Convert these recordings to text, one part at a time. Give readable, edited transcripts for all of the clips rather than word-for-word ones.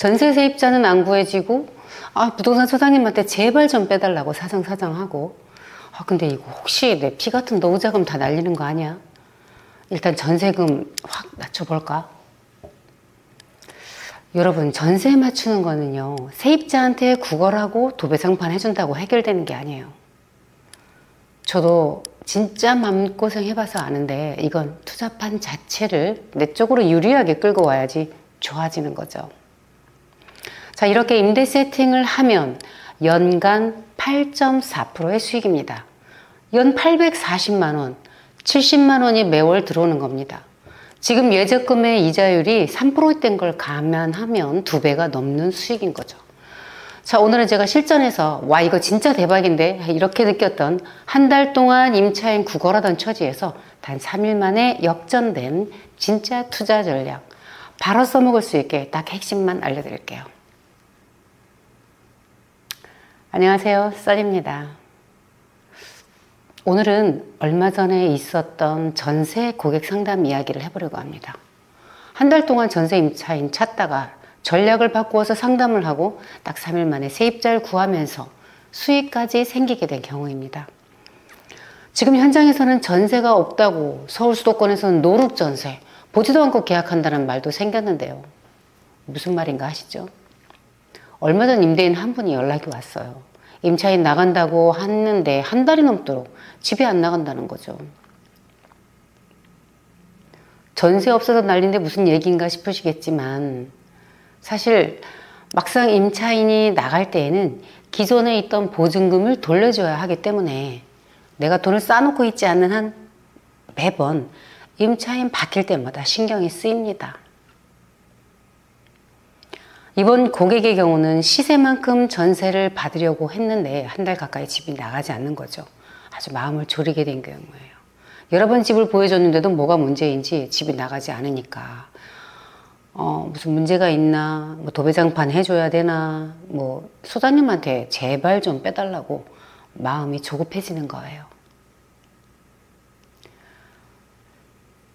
전세 세입자는 안 구해지고, 부동산 소장님한테 제발 좀 빼달라고 사정사정하고, 근데 이거 혹시 내 피 같은 노후자금 다 날리는 거 아니야? 일단 전세금 확 낮춰볼까? 여러분, 전세 맞추는 거는요, 세입자한테 구걸하고 도배상판 해준다고 해결되는 게 아니에요. 저도 진짜 마음고생 해봐서 아는데, 이건 투자판 자체를 내 쪽으로 유리하게 끌고 와야지 좋아지는 거죠. 자, 이렇게 임대 세팅을 하면 연간 8.4%의 수익입니다. 연 840만 원, 70만 원이 매월 들어오는 겁니다. 지금 예적금의 이자율이 3%대인 걸 감안하면 2배가 넘는 수익인 거죠. 자, 오늘은 제가 실전에서 와 이거 진짜 대박인데 이렇게 느꼈던 한 달 동안 임차인 구걸하던 처지에서 단 3일 만에 역전된 진짜 투자 전략 바로 써먹을 수 있게 딱 핵심만 알려드릴게요. 안녕하세요, 썰입니다. 오늘은 얼마 전에 있었던 전세 고객 상담 이야기를 해보려고 합니다. 한 달 동안 전세 임차인 찾다가 전략을 바꾸어서 상담을 하고 딱 3일 만에 세입자를 구하면서 수익까지 생기게 된 경우입니다. 지금 현장에서는 전세가 없다고 서울 수도권에서는 노룩전세, 보지도 않고 계약한다는 말도 생겼는데요. 무슨 말인가 아시죠? 얼마 전 임대인 한 분이 연락이 왔어요. 임차인 나간다고 했는데 한 달이 넘도록 집에 안 나간다는 거죠. 전세 없어서 난린데 무슨 얘기인가 싶으시겠지만 사실 막상 임차인이 나갈 때에는 기존에 있던 보증금을 돌려줘야 하기 때문에 내가 돈을 쌓아놓고 있지 않는 한 매번 임차인 바뀔 때마다 신경이 쓰입니다. 이번 고객의 경우는 시세만큼 전세를 받으려고 했는데 한 달 가까이 집이 나가지 않는 거죠. 아주 마음을 졸이게 된 경우예요. 여러 번 집을 보여줬는데도 뭐가 문제인지 집이 나가지 않으니까 무슨 문제가 있나, 뭐 도배장판 해줘야 되나, 뭐 소장님한테 제발 좀 빼달라고 마음이 조급해지는 거예요.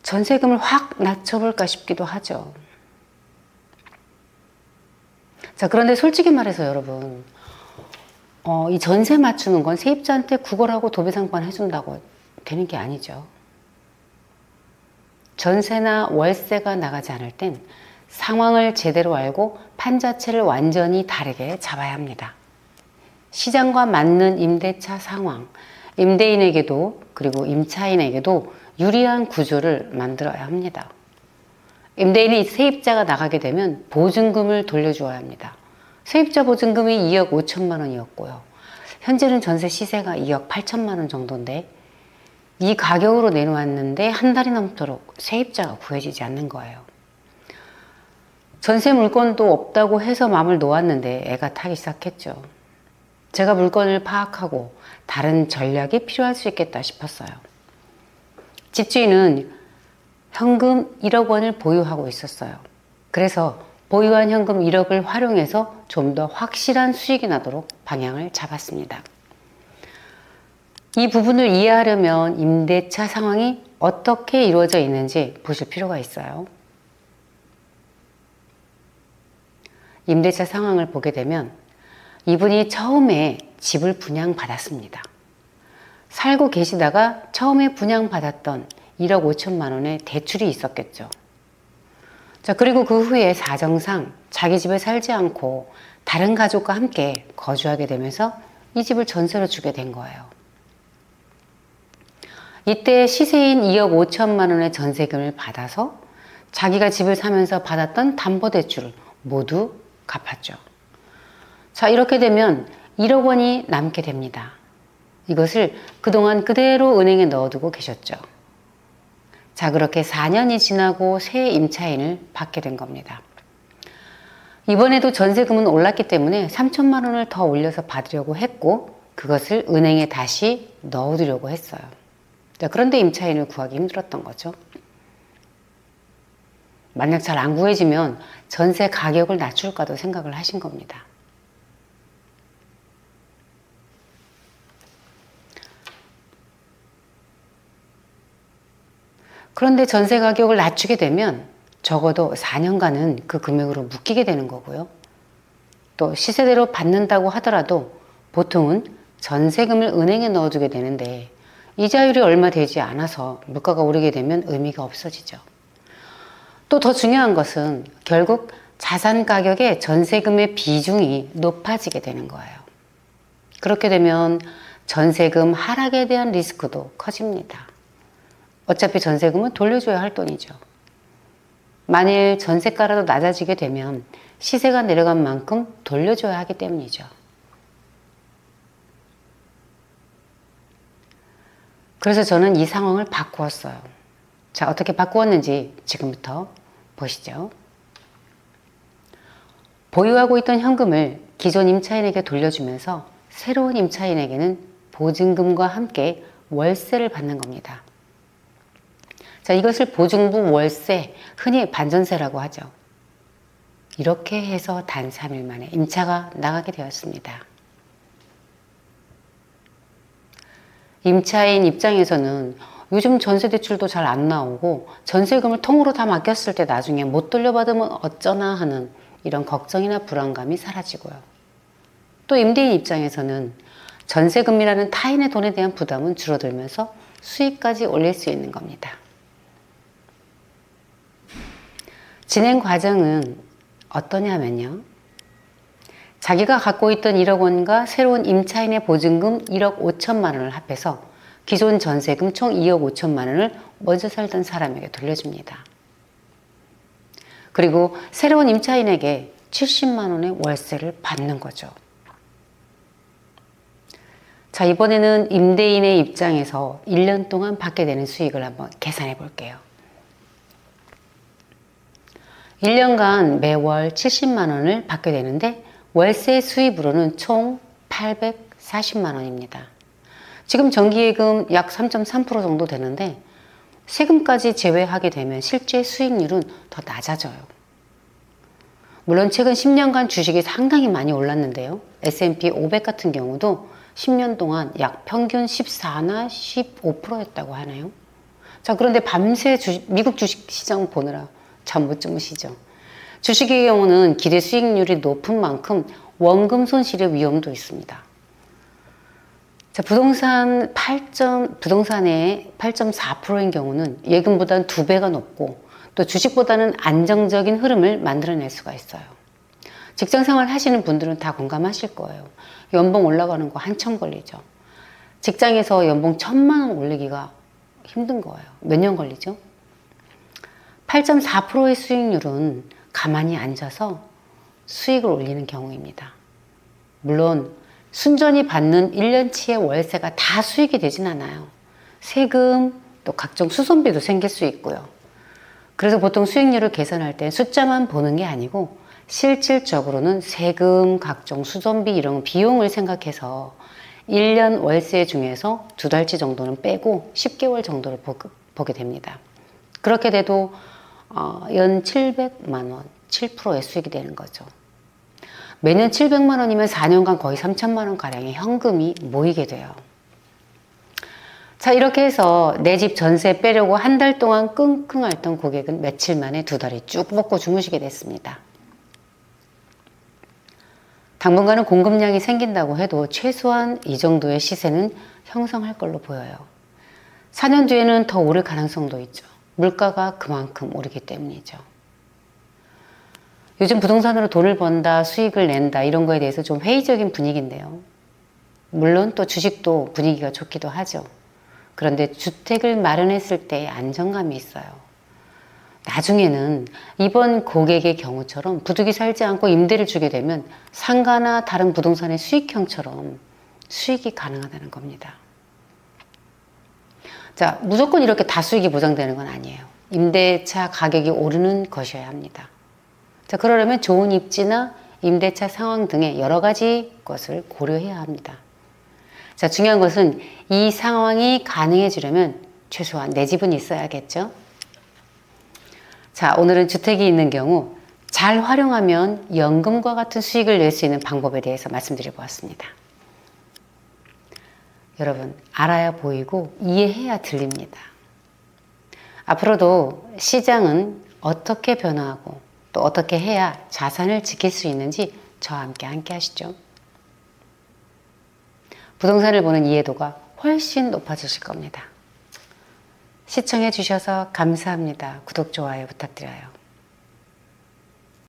전세금을 확 낮춰볼까 싶기도 하죠. 자, 그런데 솔직히 말해서 여러분, 이 전세 맞추는 건 세입자한테 구걸하고 도배상판 해준다고 되는 게 아니죠. 전세나 월세가 나가지 않을 땐 상황을 제대로 알고 판 자체를 완전히 다르게 잡아야 합니다. 시장과 맞는 임대차 상황, 임대인에게도 그리고 임차인에게도 유리한 구조를 만들어야 합니다. 임대인이 세입자가 나가게 되면 보증금을 돌려주어야 합니다. 세입자 보증금이 2억 5천만 원이었고요. 현재는 전세 시세가 2억 8천만 원 정도인데 이 가격으로 내놓았는데 한 달이 넘도록 세입자가 구해지지 않는 거예요. 전세 물건도 없다고 해서 마음을 놓았는데 애가 타기 시작했죠. 제가 물건을 파악하고 다른 전략이 필요할 수 있겠다 싶었어요. 집주인은 현금 1억 원을 보유하고 있었어요. 그래서 보유한 현금 1억을 활용해서 좀 더 확실한 수익이 나도록 방향을 잡았습니다. 이 부분을 이해하려면 임대차 상황이 어떻게 이루어져 있는지 보실 필요가 있어요. 임대차 상황을 보게 되면 이분이 처음에 집을 분양받았습니다. 살고 계시다가 처음에 분양받았던 1억 5천만 원의 대출이 있었겠죠. 자, 그리고 그 후에 사정상 자기 집에 살지 않고 다른 가족과 함께 거주하게 되면서 이 집을 전세로 주게 된 거예요. 이때 시세인 2억 5천만 원의 전세금을 받아서 자기가 집을 사면서 받았던 담보대출을 모두 갚았죠. 자, 이렇게 되면 1억 원이 남게 됩니다. 이것을 그동안 그대로 은행에 넣어두고 계셨죠. 자, 그렇게 4년이 지나고 새 임차인을 받게 된 겁니다. 이번에도 전세금은 올랐기 때문에 3천만 원을 더 올려서 받으려고 했고 그것을 은행에 다시 넣어두려고 했어요. 자, 그런데 임차인을 구하기 힘들었던 거죠. 만약 잘 안 구해지면 전세 가격을 낮출까도 생각을 하신 겁니다. 그런데 전세 가격을 낮추게 되면 적어도 4년간은 그 금액으로 묶이게 되는 거고요. 또 시세대로 받는다고 하더라도 보통은 전세금을 은행에 넣어두게 되는데 이자율이 얼마 되지 않아서 물가가 오르게 되면 의미가 없어지죠. 또 더 중요한 것은 결국 자산 가격에 전세금의 비중이 높아지게 되는 거예요. 그렇게 되면 전세금 하락에 대한 리스크도 커집니다. 어차피 전세금은 돌려줘야 할 돈이죠. 만일 전세가라도 낮아지게 되면 시세가 내려간 만큼 돌려줘야 하기 때문이죠. 그래서 저는 이 상황을 바꾸었어요. 자, 어떻게 바꾸었는지 지금부터 보시죠. 보유하고 있던 현금을 기존 임차인에게 돌려주면서 새로운 임차인에게는 보증금과 함께 월세를 받는 겁니다. 자, 이것을 보증부 월세, 흔히 반전세라고 하죠. 이렇게 해서 단 3일 만에 임차가 나가게 되었습니다. 임차인 입장에서는 요즘 전세 대출도 잘 안 나오고 전세금을 통으로 다 맡겼을 때 나중에 못 돌려받으면 어쩌나 하는 이런 걱정이나 불안감이 사라지고요. 또 임대인 입장에서는 전세금이라는 타인의 돈에 대한 부담은 줄어들면서 수익까지 올릴 수 있는 겁니다. 진행 과정은 어떠냐면요. 자기가 갖고 있던 1억 원과 새로운 임차인의 보증금 1억 5천만 원을 합해서 기존 전세금 총 2억 5천만 원을 먼저 살던 사람에게 돌려줍니다. 그리고 새로운 임차인에게 70만 원의 월세를 받는 거죠. 자, 이번에는 임대인의 입장에서 1년 동안 받게 되는 수익을 한번 계산해 볼게요. 1년간 매월 70만 원을 받게 되는데 월세 수입으로는 총 840만 원입니다. 지금 전기예금 약 3.3% 정도 되는데 세금까지 제외하게 되면 실제 수익률은 더 낮아져요. 물론 최근 10년간 주식이 상당히 많이 올랐는데요. S&P 500 같은 경우도 10년 동안 약 평균 14나 15%였다고 하네요. 자, 그런데 밤새 미국 주식시장 보느라 잠 못 주무시죠. 주식의 경우는 기대 수익률이 높은 만큼 원금 손실의 위험도 있습니다. 자, 부동산의 8.4%인 경우는 예금보다는 2배가 높고 또 주식보다는 안정적인 흐름을 만들어낼 수가 있어요. 직장생활 하시는 분들은 다 공감하실 거예요. 연봉 올라가는 거 한참 걸리죠. 직장에서 연봉 1,000만 원 올리기가 힘든 거예요. 몇 년 걸리죠? 8.4%의 수익률은 가만히 앉아서 수익을 올리는 경우입니다. 물론 순전히 받는 1년치의 월세가 다 수익이 되진 않아요. 세금, 또 각종 수선비도 생길 수 있고요. 그래서 보통 수익률을 계산할 때 숫자만 보는 게 아니고 실질적으로는 세금, 각종 수선비 이런 비용을 생각해서 1년 월세 중에서 2달치 정도는 빼고 10개월 정도를 보게 됩니다. 그렇게 돼도 연 700만 원, 7%의 수익이 되는 거죠. 매년 700만 원이면 4년간 거의 3천만 원 가량의 현금이 모이게 돼요. 자, 이렇게 해서 내 집 전세 빼려고 한 달 동안 끙끙 앓던 고객은 며칠 만에 2달이 쭉 먹고 주무시게 됐습니다. 당분간은 공급량이 생긴다고 해도 최소한 이 정도의 시세는 형성할 걸로 보여요. 4년 뒤에는 더 오를 가능성도 있죠. 물가가 그만큼 오르기 때문이죠. 요즘 부동산으로 돈을 번다, 수익을 낸다 이런 거에 대해서 좀 회의적인 분위기인데요. 물론 또 주식도 분위기가 좋기도 하죠. 그런데 주택을 마련했을 때의 안정감이 있어요. 나중에는 이번 고객의 경우처럼 부득이 살지 않고 임대를 주게 되면 상가나 다른 부동산의 수익형처럼 수익이 가능하다는 겁니다. 자, 무조건 이렇게 다 수익이 보장되는 건 아니에요. 임대차 가격이 오르는 것이어야 합니다. 자, 그러려면 좋은 입지나 임대차 상황 등의 여러 가지 것을 고려해야 합니다. 자, 중요한 것은 이 상황이 가능해지려면 최소한 내 집은 있어야겠죠. 자, 오늘은 주택이 있는 경우 잘 활용하면 연금과 같은 수익을 낼 수 있는 방법에 대해서 말씀드려 보았습니다. 여러분, 알아야 보이고 이해해야 들립니다. 앞으로도 시장은 어떻게 변화하고 또 어떻게 해야 자산을 지킬 수 있는지 저와 함께 하시죠. 부동산을 보는 이해도가 훨씬 높아지실 겁니다. 시청해 주셔서 감사합니다. 구독, 좋아요 부탁드려요.